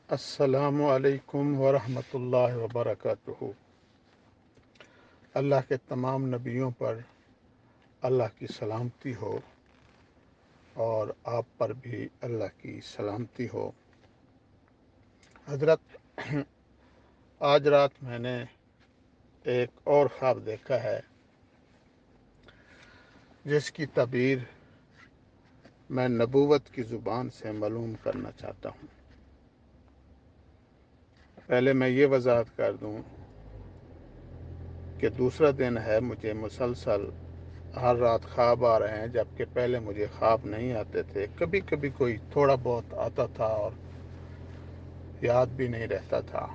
السلام علیکم ورحمۃ اللہ وبرکاتہ۔ اللہ کے تمام نبیوں پر اللہ کی سلامتی ہو اور آپ پر بھی اللہ کی سلامتی ہو۔ حضرت، آج رات میں نے ایک اور خواب دیکھا ہے جس کی تعبیر میں نبوت کی زبان سے معلوم کرنا چاہتا ہوں۔ پہلے میں یہ وضاحت کر دوں کہ دوسرا دن ہے، مجھے مسلسل ہر رات خواب آ رہے ہیں، جبکہ پہلے مجھے خواب نہیں آتے تھے۔ کبھی کبھی کوئی تھوڑا بہت آتا تھا اور یاد بھی نہیں رہتا تھا،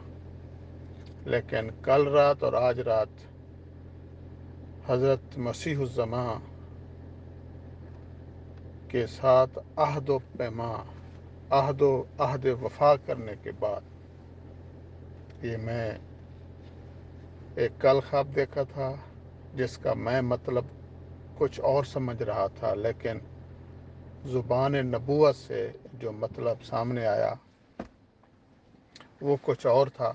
لیکن کل رات اور آج رات حضرت مسیح الزماں کے ساتھ عہد وفا کرنے کے بعد یہ میں ایک کل خواب دیکھا تھا جس کا میں مطلب کچھ اور سمجھ رہا تھا، لیکن زبان نبوت سے جو مطلب سامنے آیا وہ کچھ اور تھا۔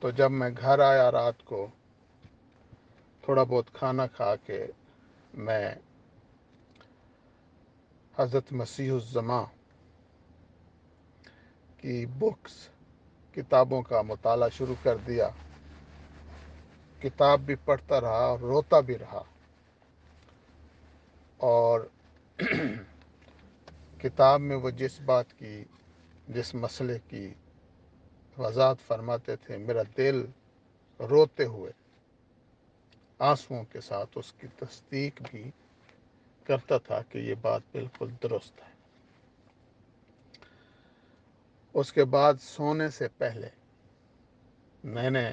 تو جب میں گھر آیا رات کو، تھوڑا بہت کھانا کھا کے میں حضرت مسیح الزماں کی کتابوں کا مطالعہ شروع کر دیا۔ کتاب بھی پڑھتا رہا اور روتا بھی رہا، اور کتاب میں وہ جس مسئلے کی وضاحت فرماتے تھے، میرا دل روتے ہوئے آنسوؤں کے ساتھ اس کی تصدیق بھی کرتا تھا کہ یہ بات بالکل درست ہے۔ اس کے بعد سونے سے پہلے میں نے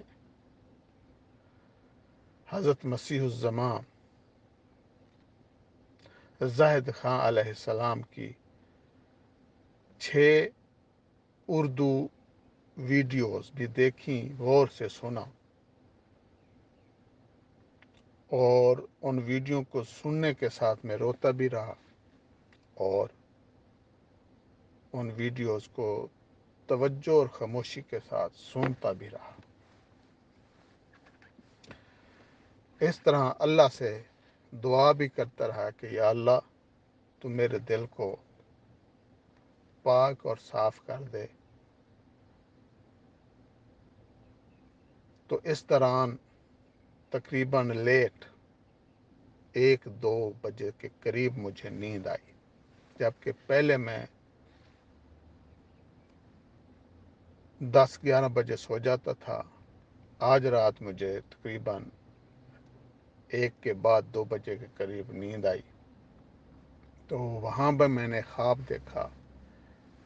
حضرت مسیح الزماں زاہد خان علیہ السلام کی 6 اردو ویڈیوز بھی دیکھیں، غور سے سنا، اور ان ویڈیو کو سننے کے ساتھ میں روتا بھی رہا اور ان ویڈیوز کو توجہ اور خاموشی کے ساتھ سنتا بھی رہا۔ اس طرح اللہ سے دعا بھی کرتا رہا کہ یا اللہ، تو میرے دل کو پاک اور صاف کر دے۔ تو اس دوران تقریباً لیٹ 1-2 بجے کے قریب مجھے نیند آئی، جبکہ پہلے میں 10-11 بجے سو جاتا تھا۔ آج رات مجھے تقریباً 1 کے بعد 2 بجے کے قریب نیند آئی۔ تو وہاں پر میں نے خواب دیکھا،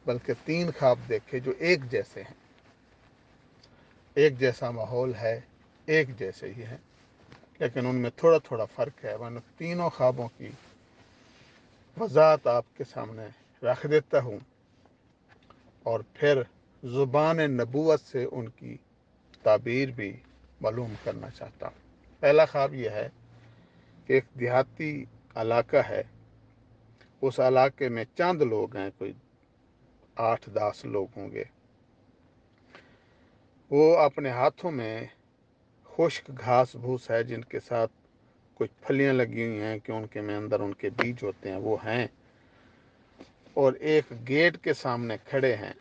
بلکہ 3 خواب دیکھے جو ایک جیسے ہیں، ایک جیسا ماحول ہے، ایک جیسے ہی ہیں، لیکن ان میں تھوڑا تھوڑا فرق ہے۔ میں تینوں خوابوں کی وضاحت آپ کے سامنے رکھ دیتا ہوں اور پھر زبان نبوت سے ان کی تعبیر بھی معلوم کرنا چاہتا ہوں۔ پہلا خواب یہ ہے کہ ایک دیہاتی علاقہ ہے، اس علاقے میں چند لوگ ہیں، کوئی 8-10 لوگ ہوں گے۔ وہ اپنے ہاتھوں میں خشک گھاس بھوس ہے جن کے ساتھ کچھ پھلیاں لگی ہوئی ہیں کہ ان کے میں اندر ان کے بیج ہوتے ہیں، وہ ہیں، اور ایک گیٹ کے سامنے کھڑے ہیں۔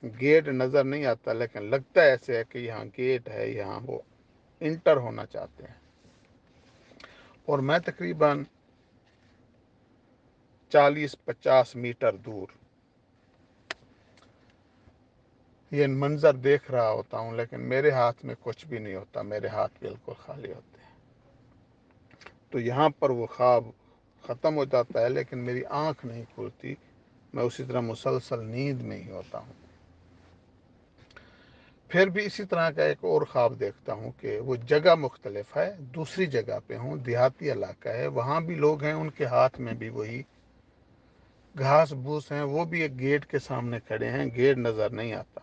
گیٹ نظر نہیں آتا، لیکن لگتا ایسے ہے کہ یہاں گیٹ ہے، یہاں وہ انٹر ہونا چاہتے ہیں۔ اور میں تقریباً 40-50 میٹر دور یہ منظر دیکھ رہا ہوتا ہوں، لیکن میرے ہاتھ میں کچھ بھی نہیں ہوتا، میرے ہاتھ بالکل خالی ہوتے ہیں۔ تو یہاں پر وہ خواب ختم ہو جاتا ہے، لیکن میری آنکھ نہیں کھلتی، میں اسی طرح مسلسل نیند میں ہی ہوتا ہوں۔ پھر بھی اسی طرح کا ایک اور خواب دیکھتا ہوں کہ وہ جگہ مختلف ہے، دوسری جگہ پہ ہوں، دیہاتی علاقہ ہے، وہاں بھی لوگ ہیں، ان کے ہاتھ میں بھی وہی گھاس بھوس ہیں، وہ بھی ایک گیٹ کے سامنے کھڑے ہیں، گیٹ نظر نہیں آتا،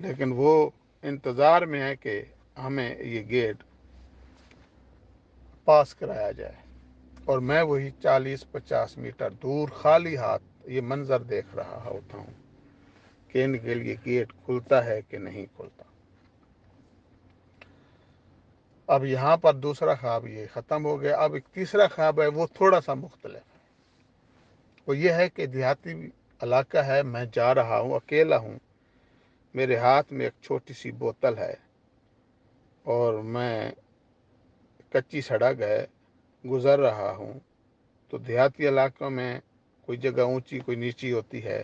لیکن وہ انتظار میں ہے کہ ہمیں یہ گیٹ پاس کرایا جائے، اور میں وہی 40-50 میٹر دور خالی ہاتھ یہ منظر دیکھ رہا ہوتا ہوں۔ کہ ان کے لیے گیٹ کھلتا ہے کہ نہیں کھلتا۔ اب یہاں پر دوسرا خواب یہ ختم ہو گیا۔ اب ایک تیسرا خواب ہے، وہ تھوڑا سا مختلف ہے۔ وہ یہ ہے کہ دیہاتی علاقہ ہے، میں جا رہا ہوں، اکیلا ہوں، میرے ہاتھ میں ایک چھوٹی سی بوتل ہے، اور میں کچی سڑک ہے گزر رہا ہوں۔ تو دیہاتی علاقوں میں کوئی جگہ اونچی کوئی نیچی ہوتی ہے،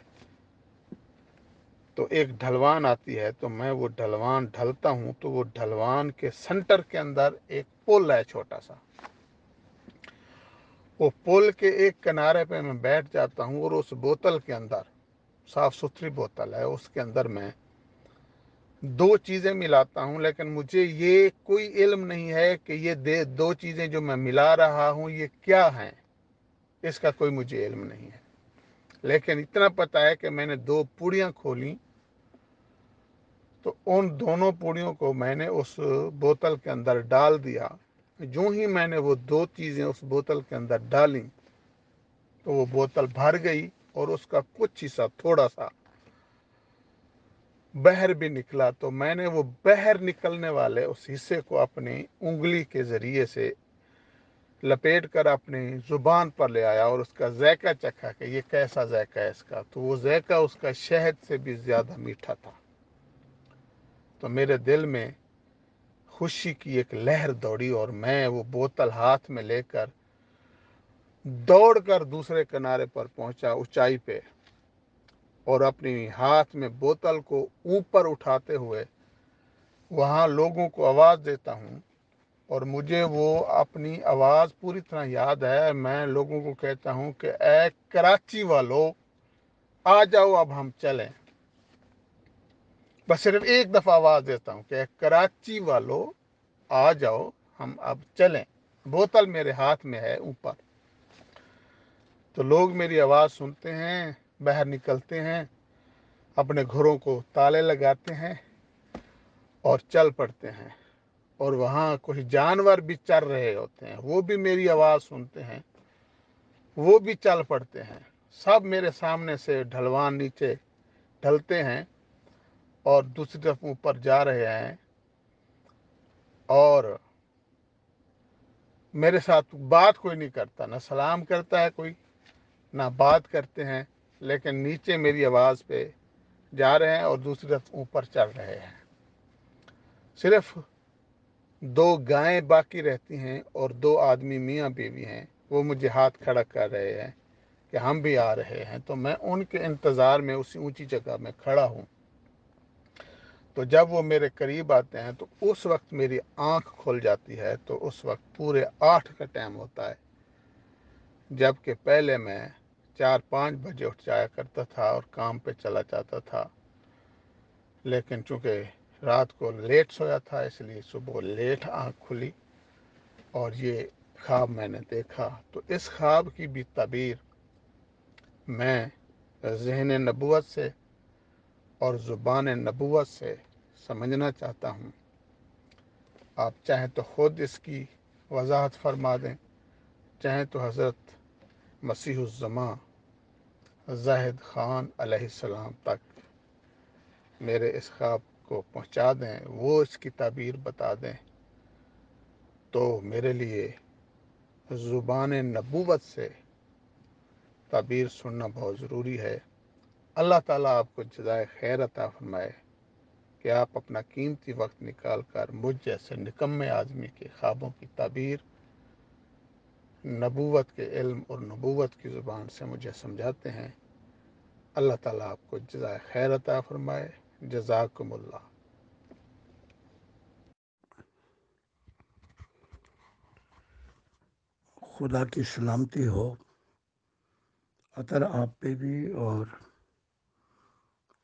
تو ایک ڈھلوان آتی ہے، تو میں وہ ڈھلوان ڈھلتا ہوں، تو وہ ڈھلوان کے سنٹر کے اندر ایک پل ہے چھوٹا سا۔ وہ پل کے ایک کنارے پہ میں بیٹھ جاتا ہوں، اور اس بوتل کے اندر، صاف ستھری بوتل ہے، اس کے اندر میں دو چیزیں ملاتا ہوں، لیکن مجھے یہ کوئی علم نہیں ہے کہ یہ دو چیزیں جو میں ملا رہا ہوں یہ کیا ہیں، اس کا کوئی مجھے علم نہیں ہے۔ لیکن اتنا پتہ ہے کہ میں نے دو پوڑیاں کھولیں، تو ان دونوں پوڑیوں کو میں نے اس بوتل کے اندر ڈال دیا۔ جو ہی میں نے وہ دو چیزیں اس بوتل کے اندر ڈالیں، تو وہ بوتل بھر گئی، اور اس کا کچھ حصہ تھوڑا سا بہر بھی نکلا۔ تو میں نے وہ بہر نکلنے والے اس حصے کو اپنی انگلی کے ذریعے سے لپیٹ کر اپنی زبان پر لے آیا، اور اس کا ذائقہ چکھا کہ یہ کیسا ذائقہ ہے اس کا۔ تو وہ ذائقہ اس کا شہد سے بھی زیادہ میٹھا تھا۔ تو میرے دل میں خوشی کی ایک لہر دوڑی، اور میں وہ بوتل ہاتھ میں لے کر دوڑ کر دوسرے کنارے پر پہنچا، اونچائی پہ، اور اپنی ہاتھ میں بوتل کو اوپر اٹھاتے ہوئے وہاں لوگوں کو آواز دیتا ہوں۔ اور مجھے وہ اپنی آواز پوری طرح یاد ہے۔ میں لوگوں کو کہتا ہوں کہ اے کراچی والو، آ جاؤ اب ہم چلیں۔ بس صرف ایک دفعہ آواز دیتا ہوں کہ اے کراچی والو، آ جاؤ ہم اب چلیں۔ بوتل میرے ہاتھ میں ہے اوپر۔ تو لوگ میری آواز سنتے ہیں، باہر نکلتے ہیں، اپنے گھروں کو تالے لگاتے ہیں اور چل پڑتے ہیں۔ اور وہاں کچھ جانور بھی چر رہے ہوتے ہیں، وہ بھی میری آواز سنتے ہیں، وہ بھی چل پڑتے ہیں۔ سب میرے سامنے سے ڈھلوان نیچے ڈھلتے ہیں اور دوسری طرف اوپر جا رہے ہیں، اور میرے ساتھ بات کوئی نہیں کرتا، نہ سلام کرتا ہے کوئی، نہ بات کرتے ہیں، لیکن نیچے میری آواز پہ جا رہے ہیں اور دوسری طرف اوپر چڑھ رہے ہیں۔ صرف دو گائیں باقی رہتی ہیں، اور دو آدمی میاں بیوی ہیں، وہ مجھے ہاتھ کھڑا کر رہے ہیں کہ ہم بھی آ رہے ہیں۔ تو میں ان کے انتظار میں اسی اونچی جگہ میں کھڑا ہوں۔ تو جب وہ میرے قریب آتے ہیں تو اس وقت میری آنکھ کھل جاتی ہے، تو اس وقت پورے 8 کا ٹائم ہوتا ہے، جبکہ پہلے میں 4-5 بجے اٹھ جایا کرتا تھا اور کام پہ چلا جاتا تھا۔ لیکن چونکہ رات کو لیٹ سویا تھا، اس لیے صبح لیٹ آنکھ کھلی، اور یہ خواب میں نے دیکھا۔ تو اس خواب کی بھی تعبیر میں ذہن نبوت سے اور زبان نبوت سے سمجھنا چاہتا ہوں۔ آپ چاہیں تو خود اس کی وضاحت فرما دیں، چاہیں تو حضرت مسیح الزماں زاہد خان علیہ السلام تک میرے اس خواب کو پہنچا دیں، وہ اس کی تعبیر بتا دیں۔ تو میرے لیے زبان نبوت سے تعبیر سننا بہت ضروری ہے۔ اللہ تعالیٰ آپ کو جزائے خیر عطا فرمائے کہ آپ اپنا قیمتی وقت نکال کر مجھ جیسے نکمے آدمی کے خوابوں کی تعبیر نبوت کے علم اور نبوت کی زبان سے مجھے سمجھاتے ہیں۔ اللہ تعالیٰ آپ کو جزائے خیر عطا فرمائے۔ جزاکم اللہ۔ خدا کی سلامتی ہو اطہر آپ پہ بھی اور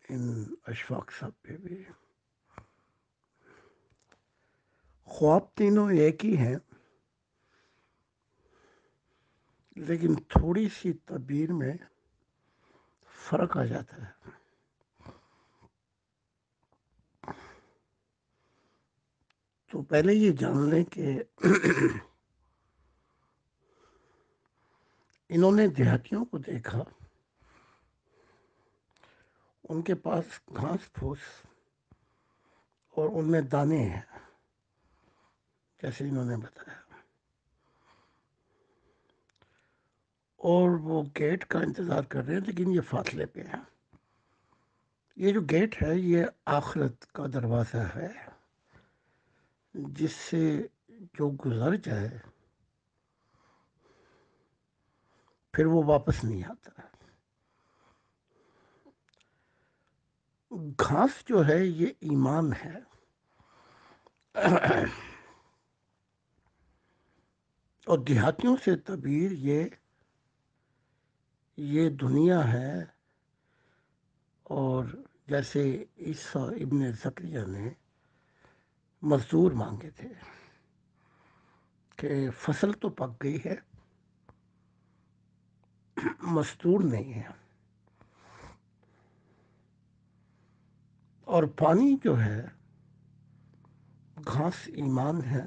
ان اشفاق صاحب پہ بھی۔ خواب تینوں ایک ہی ہیں، لیکن تھوڑی سی تعبیر میں فرق آ جاتا ہے۔ تو پہلے یہ جان لیں کہ انہوں نے دیہاتیوں کو دیکھا، ان کے پاس گھاس پھوس اور ان میں دانے ہیں، جیسے انہوں نے بتایا، اور وہ گیٹ کا انتظار کر رہے ہیں، لیکن یہ فاصلے پہ ہیں۔ یہ جو گیٹ ہے یہ آخرت کا دروازہ ہے، جس سے جو گزر جائے پھر وہ واپس نہیں آتا۔ گھاس جو ہے یہ ایمان ہے، اور دیہاتیوں سے تعبیر یہ دنیا ہے، اور جیسے عیسیٰ ابن زکریا نے مزدور مانگے تھے کہ فصل تو پک گئی ہے، مزدور نہیں ہے، اور پانی جو ہے، گھاس ایمان ہے،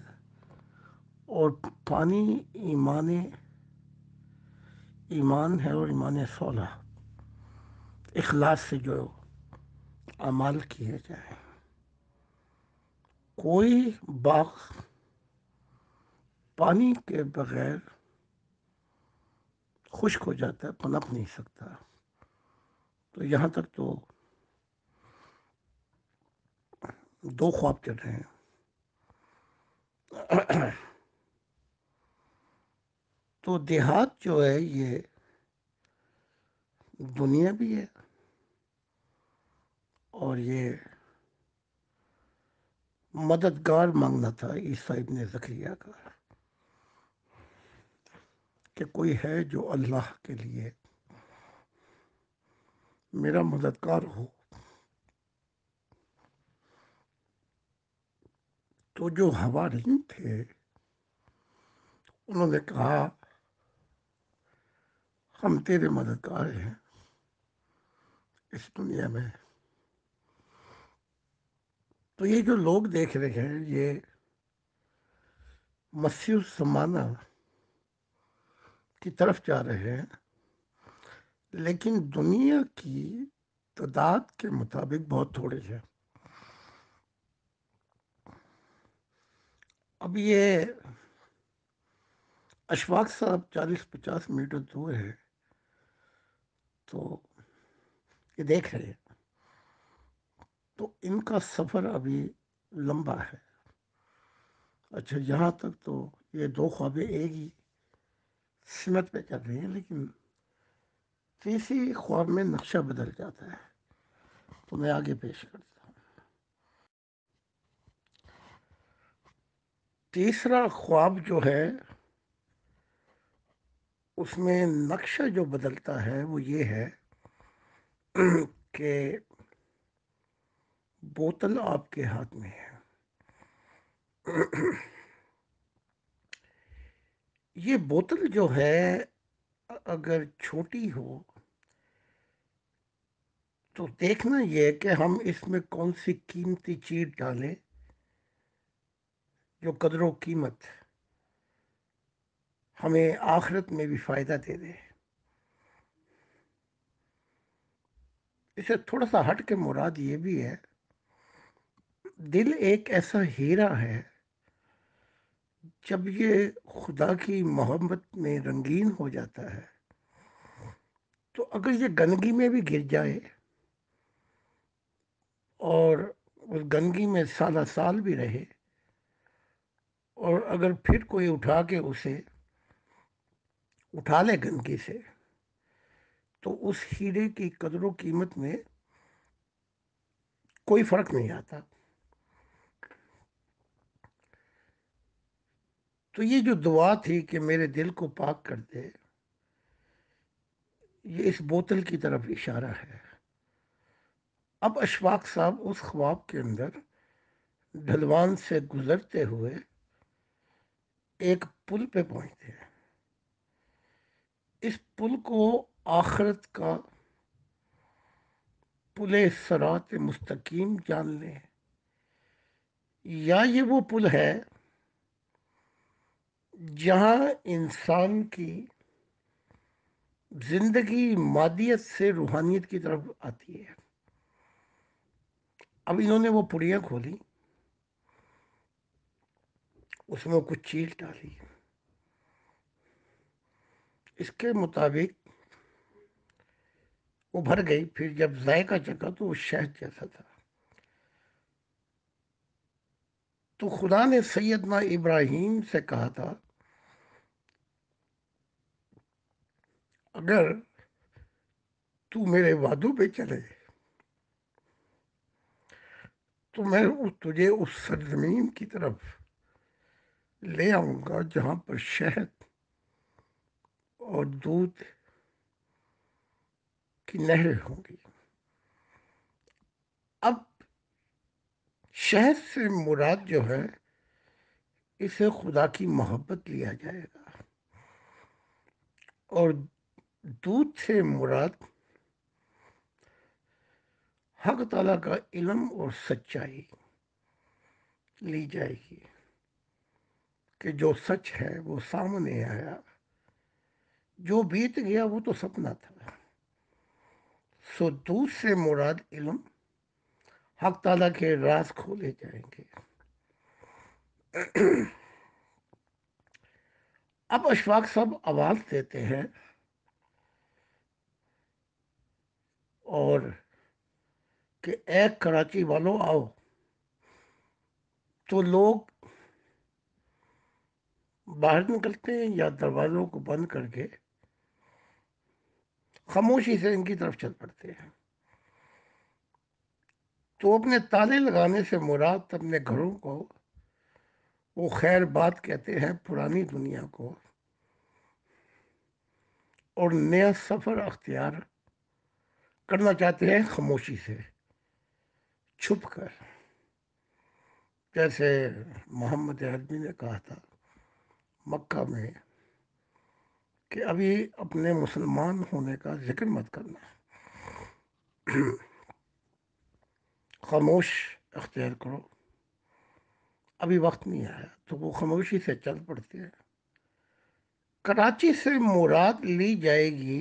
اور پانی ایمان ہے، اور ایمان صالح اخلاص سے جو اعمال کیے جائیں۔ کوئی باغ پانی کے بغیر خشک ہو جاتا ہے، پنپ نہیں سکتا۔ تو یہاں تک تو دو خواب چل رہے ہیں۔ تو دیہات جو ہے یہ دنیا بھی ہے، اور یہ مددگار مانگنا تھا عیسیٰ ابن زکریا کا، کہ کوئی ہے جو اللہ کے لیے میرا مددگار ہو۔ تو جو حوارین تھے انہوں نے کہا ہم تیرے مددگار ہیں اس دنیا میں۔ تو یہ جو لوگ دیکھ رہے ہیں یہ مسیح الزمانہ کی طرف جا رہے ہیں، لیکن دنیا کی تعداد کے مطابق بہت تھوڑے ہیں۔ اب یہ اشفاق صاحب 40-50 میٹر دور ہے، تو یہ دیکھ رہے ہیں، تو ان کا سفر ابھی لمبا ہے۔ اچھا، یہاں تک تو یہ دو خوابیں ایک ہی سمت پہ چل رہی ہیں، لیکن تیسری خواب میں نقشہ بدل جاتا ہے، تو میں آگے پیش کرتا ہوں۔ تیسرا خواب جو ہے اس میں نقشہ جو بدلتا ہے وہ یہ ہے کہ بوتل آپ کے ہاتھ میں ہے۔ یہ بوتل جو ہے اگر چھوٹی ہو تو دیکھنا یہ ہے کہ ہم اس میں کون سی قیمتی چیز ڈالیں جو قدر و قیمت ہمیں آخرت میں بھی فائدہ دے دے۔ اسے تھوڑا سا ہٹ کے مراد یہ بھی ہے، دل ایک ایسا ہیرا ہے، جب یہ خدا کی محبت میں رنگین ہو جاتا ہے تو اگر یہ گندگی میں بھی گر جائے اور اس گندگی میں سالہ سال بھی رہے، اور اگر پھر کوئی اٹھا کے اسے اٹھا لے گندگی سے، تو اس ہیرے کی قدر و قیمت میں کوئی فرق نہیں آتا۔ تو یہ جو دعا تھی کہ میرے دل کو پاک کر دے، یہ اس بوتل کی طرف اشارہ ہے۔ اب اشفاق صاحب اس خواب کے اندر ڈھلوان سے گزرتے ہوئے ایک پل پہ پہنچتے ہیں۔ اس پل کو آخرت کا پل صراط مستقیم جان لیں، یا یہ وہ پل ہے جہاں انسان کی زندگی مادیت سے روحانیت کی طرف آتی ہے۔ اب انہوں نے وہ پڑیاں کھولی، اس میں کچھ چیز ڈالی، اس کے مطابق وہ بھر گئی، پھر جب ذائقہ چکھا تو وہ شہد جیسا تھا۔ تو خدا نے سیدنا ابراہیم سے کہا تھا اگر تو میرے وعدوں پہ چلے تو میں تجھے اس سرزمین کی طرف لے آؤں گا جہاں پر شہد اور دودھ کی نہریں ہوں گی۔ اب شہد سے مراد جو ہے اسے خدا کی محبت لیا جائے گا، اور دودھ سے مراد حق تعالیٰ کا علم اور سچائی لی جائے گی کہ جو سچ ہے وہ سامنے آیا، جو بیت گیا وہ تو سپنا تھا۔ سو دودھ سے مراد علم، حق تعالیٰ کے راز کھولے جائیں گے۔ اب اشفاق صاحب آواز دیتے ہیں اور کہ اے کراچی والوں آؤ، تو لوگ باہر نکلتے ہیں یا دروازوں کو بند کر کے خاموشی سے ان کی طرف چل پڑتے ہیں۔ تو اپنے تالے لگانے سے مراد اپنے گھروں کو وہ خیر بات کہتے ہیں، پرانی دنیا کو، اور نیا سفر اختیار کرنا چاہتے ہیں خاموشی سے، چھپ کر، جیسے محمد عربی نے کہا تھا مکہ میں کہ ابھی اپنے مسلمان ہونے کا ذکر مت کرنا، خاموش اختیار کرو، ابھی وقت نہیں آیا۔ تو وہ خاموشی سے چل پڑتے ہیں۔ کراچی سے مراد لی جائے گی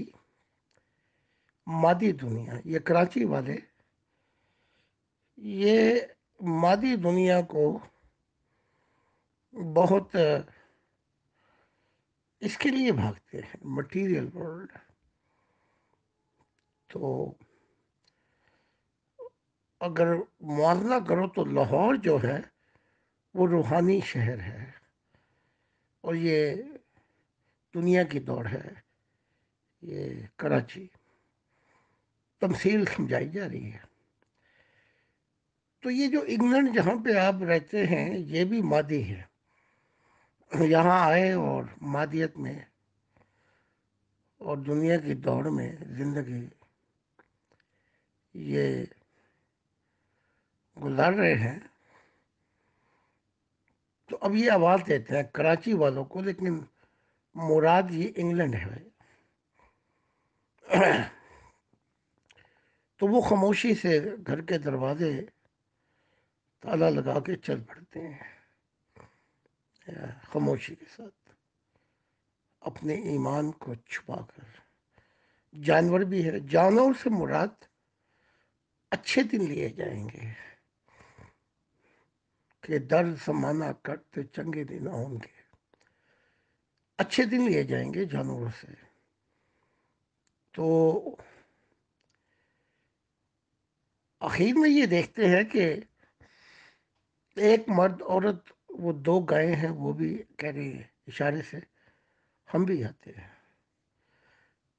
مادی دنیا۔ یہ کراچی والے یہ مادی دنیا کو بہت اس کے لیے بھاگتے ہیں، مٹیریل ورلڈ۔ تو اگر موازنہ کرو تو لاہور جو ہے وہ روحانی شہر ہے، اور یہ دنیا کی دوڑ ہے، یہ کراچی تمثیل سمجھائی جا رہی ہے۔ تو یہ جو انگلینڈ جہاں پہ آپ رہتے ہیں یہ بھی مادی ہے، یہاں آئے اور مادیت میں اور دنیا کی دوڑ میں زندگی یہ گزار رہے ہیں۔ تو اب یہ آواز دیتے ہیں کراچی والوں کو، لیکن مراد یہ انگلینڈ ہے۔ تو وہ خاموشی سے گھر کے دروازے تالا لگا کے چل پڑتے ہیں، خاموشی کے ساتھ اپنے ایمان کو چھپا کر۔ جانور بھی ہے، جانور سے مراد اچھے دن لیے جائیں گے کہ درد زمانہ کرتے چنگے دن ہوں گے، اچھے دن لیے جائیں گے جانوروں سے۔ تو آخر میں یہ دیکھتے ہیں کہ ایک مرد عورت، وہ دو گائے ہیں، وہ بھی کہہ رہی ہیں اشارے سے ہم بھی آتے ہیں۔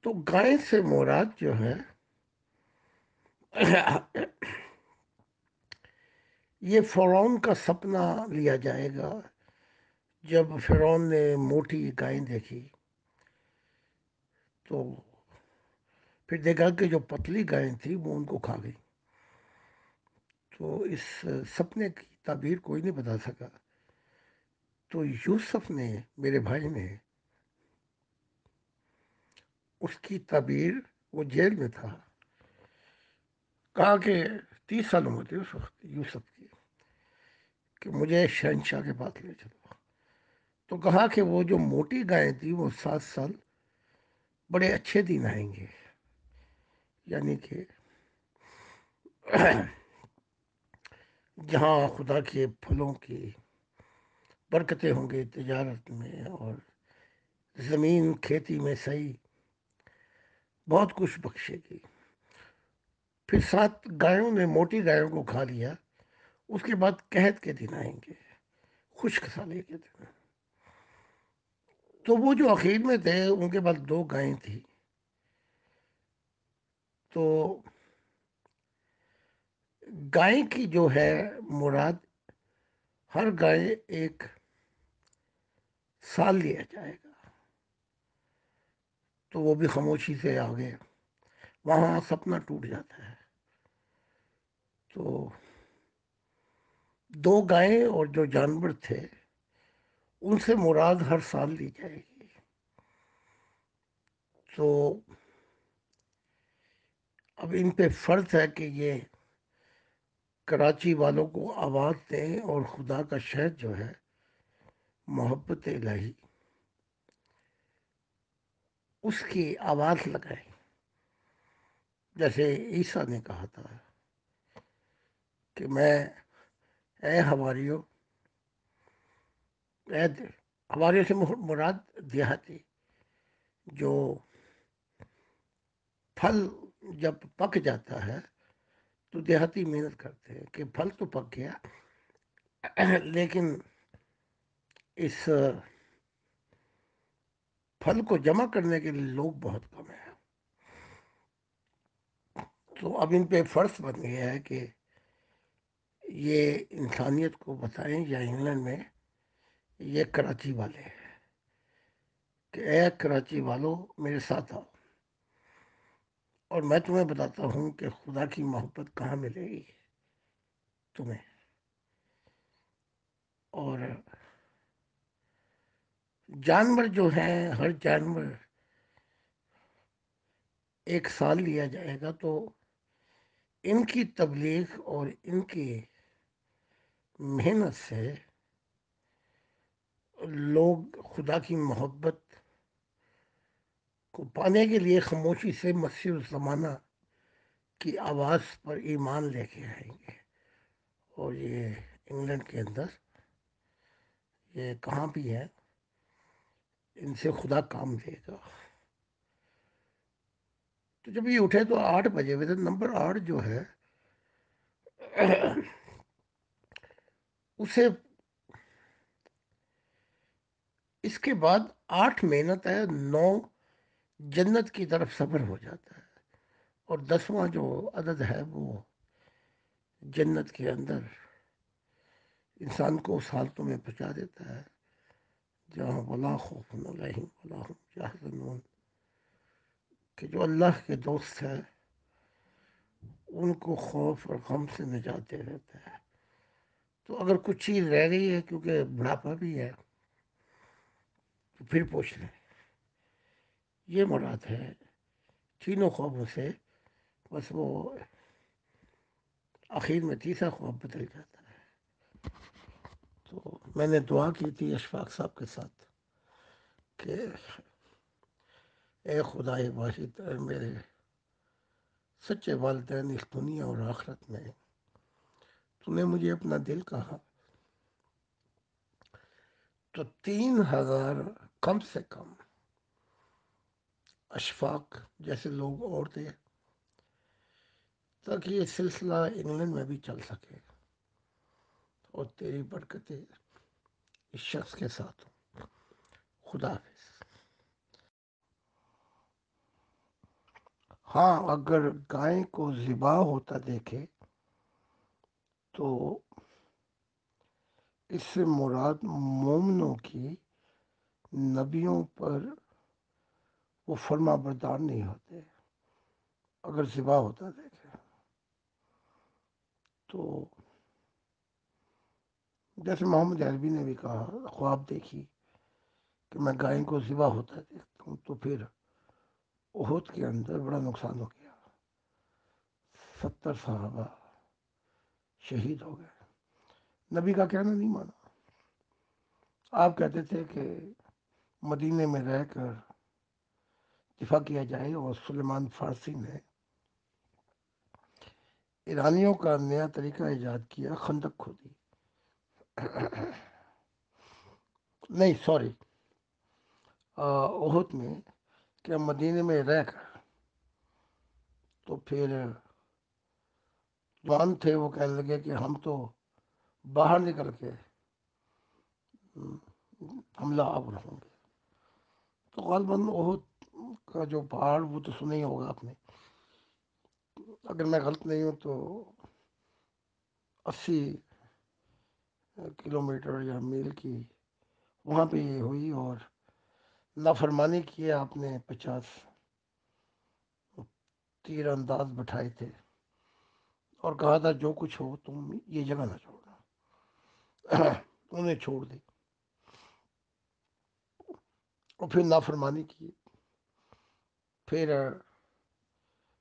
تو گائے سے مراد جو ہے یہ فرعون کا سپنا لیا جائے گا، جب فرعون نے موٹی گائیں دیکھی تو پھر دیکھا کہ جو پتلی گائیں تھی وہ ان کو کھا گئی۔ تو اس سپنے کی تعبیر کوئی نہیں بتا سکا، تو یوسف نے، میرے بھائی نے، اس کی تعبیر، وہ جیل میں تھا، کہا کہ 30 سال عمر تھی اس وقت یوسف کی، کہ مجھے شہنشاہ کے پاس لے چلو۔ تو کہا کہ وہ جو موٹی گائیں تھی وہ 7 سال بڑے اچھے دن آئیں گے، یعنی کہ جہاں خدا کے پھلوں کی برکتیں ہوں گی تجارت میں، اور زمین کھیتی میں صحیح بہت کچھ بخشے گی۔ پھر 7 گایوں نے موٹی گایوں کو کھا لیا، اس کے بعد قحط کے دن آئیں گے، خشک سالی کے دن۔ تو وہ جو اخیر میں تھے ان کے پاس 2 گائیں تھی، تو گائے کی جو ہے مراد، ہر گائے 1 سال لیا جائے گا، تو وہ بھی خاموشی سے آگے وہاں سپنا ٹوٹ جاتا ہے۔ تو 2 گائیں اور جو جانور تھے ان سے مراد ہر سال لی جائے گی۔ تو اب ان پہ فرض ہے کہ یہ کراچی والوں کو آواز دیں اور خدا کا شہر جو ہے محبت الہی اس کی آواز لگائیں، جیسے عیسیٰ نے کہا تھا کہ میں، اے ہماریو، ہماریو سے مراد دیہاتی، جو پھل جب پک جاتا ہے تو دیہاتی محنت کرتے ہیں کہ پھل تو پک گیا، لیکن اس پھل کو جمع کرنے کے لیے لوگ بہت کم ہیں۔ تو اب ان پہ فرض بن گیا ہے کہ یہ انسانیت کو بتائیں، یا انگلینڈ میں یہ کراچی والے ہیں کہ اے کراچی والو میرے ساتھ آؤ، اور میں تمہیں بتاتا ہوں کہ خدا کی محبت کہاں ملے گی تمہیں۔ اور جانور جو ہیں، ہر جانور 1 سال لیا جائے گا، تو ان کی تبلیغ اور ان کی محنت سے لوگ خدا کی محبت کو پانے کے لیے خاموشی سے مسیح الزمانہ کی آواز پر ایمان لے کے آئیں گے۔ اور یہ انگلینڈ کے اندر یہ کہاں بھی ہے، ان سے خدا کام لے گا۔ تو جب یہ اٹھے تو 8 بجے ہوئے تھے، نمبر 8 جو ہے اسے اس کے بعد 8 محنت ہے، 9 جنت کی طرف سفر ہو جاتا ہے، اور 10واں جو عدد ہے وہ جنت کے اندر انسان کو اس حالتوں میں پہنچا دیتا ہے جہاں ولا خوف علیہم ولا هم یحزنون، کہ جو اللہ کے دوست ہے ان کو خوف اور غم سے نجات دے دیتا ہے۔ تو اگر کچھ چیز رہ گئی ہے، کیونکہ بڑھاپا بھی ہے، تو پھر پوچھ لیں، یہ مراد ہے تینوں خوابوں سے، بس وہ آخر میں تیسرا خواب بدل جاتا ہے۔ تو میں نے دعا کی تھی اشفاق صاحب کے ساتھ کہ اے خدائے واحد، اے میرے سچے والدین اس دنیا اور آخرت میں، تو نے مجھے اپنا دل کہا، تو 3000 کم سے کم اشفاق جیسے لوگ اور تھے، تاکہ یہ سلسلہ انگلینڈ میں بھی چل سکے، اور تیری برکتیں اس شخص کے ساتھ ہوں۔ خدا حافظ۔ ہاں، اگر گائے کو ذبح ہوتا دیکھے تو اس سے مراد مومنوں کی نبیوں پر وہ فرما بردار نہیں ہوتے۔ اگر ذبح ہوتا دیکھے تو جیسے محمد عربی نے بھی کہا، خواب دیکھی کہ میں گائے کو ذبح ہوتا دیکھتا ہوں، تو پھر احد کے اندر بڑا نقصان ہو گیا، 70 صحابہ شہید ہو گئے۔ نبی کا کہنا نہیں مانا، آپ کہتے تھے کہ مدینے میں رہ کر دفاع کیا جائے، اور سلیمان فارسی نے ایرانیوں کا نیا طریقہ ایجاد کیا، خندق کھودی، نہیں سوری، احد میں، کہ مدینے میں رہ کر تو پھر جوان تھے وہ کہنے لگے کہ ہم تو باہر نکل کے حملہ آور ہوں گے. تو غالباً احد کا جو پہاڑ وہ تو سنا ہی ہوگا آپ نے، اگر میں غلط نہیں ہوں تو 80 کلومیٹر یا میل کی وہاں پہ یہ ہوئی، اور نافرمانی کی آپ نے 50 تیر انداز بٹھائے تھے اور کہا تھا جو کچھ ہو تم یہ جگہ نہ چھوڑنا. انہیں چھوڑ دی اور پھر نافرمانی کی، پھر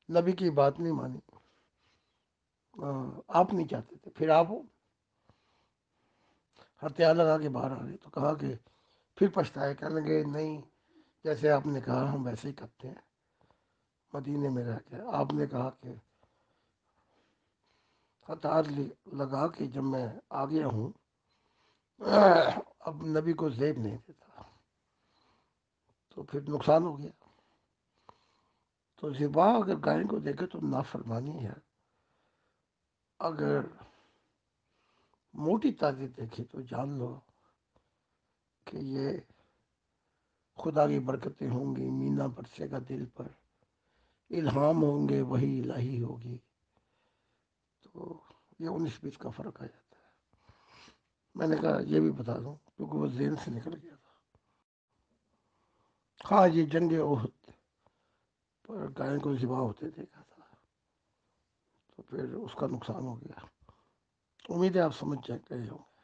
نبی کی بات نہیں مانی. آپ نہیں چاہتے تھے، پھر آپ ہتھیار لگا کے باہر آ گئے تو کہا کہ پھر پچھتائے، کہنے لگے نہیں جیسے آپ نے کہا ہم ویسے ہی کرتے ہیں مدینے میں رہ کے. آپ نے کہا کہ ہتھیار لگا کے جب میں آ گیا ہوں اب نبی کو زیب نہیں دیتا، تو پھر نقصان ہو گیا. تو ذبح اگر گائے کو دیکھے تو نافرمانی ہے، اگر موٹی تعداد دیکھے تو جان لو کہ یہ خدا کی برکتیں ہوں گی، مینا برسے گا دل پر، الہام ہوں گے وہی الہی ہوگی. تو یہ 19-20 کا فرق آ جاتا ہے. میں نے کہا یہ بھی بتا دوں کیونکہ وہ ذہن سے نکل گیا تھا. ہاں یہ جنگ احد پر گائے کو ذبح ہوتے دیکھا تھا، تو پھر اس کا نقصان ہو گیا. امید ہے آپ سمجھ جائیں گے ہوں گے.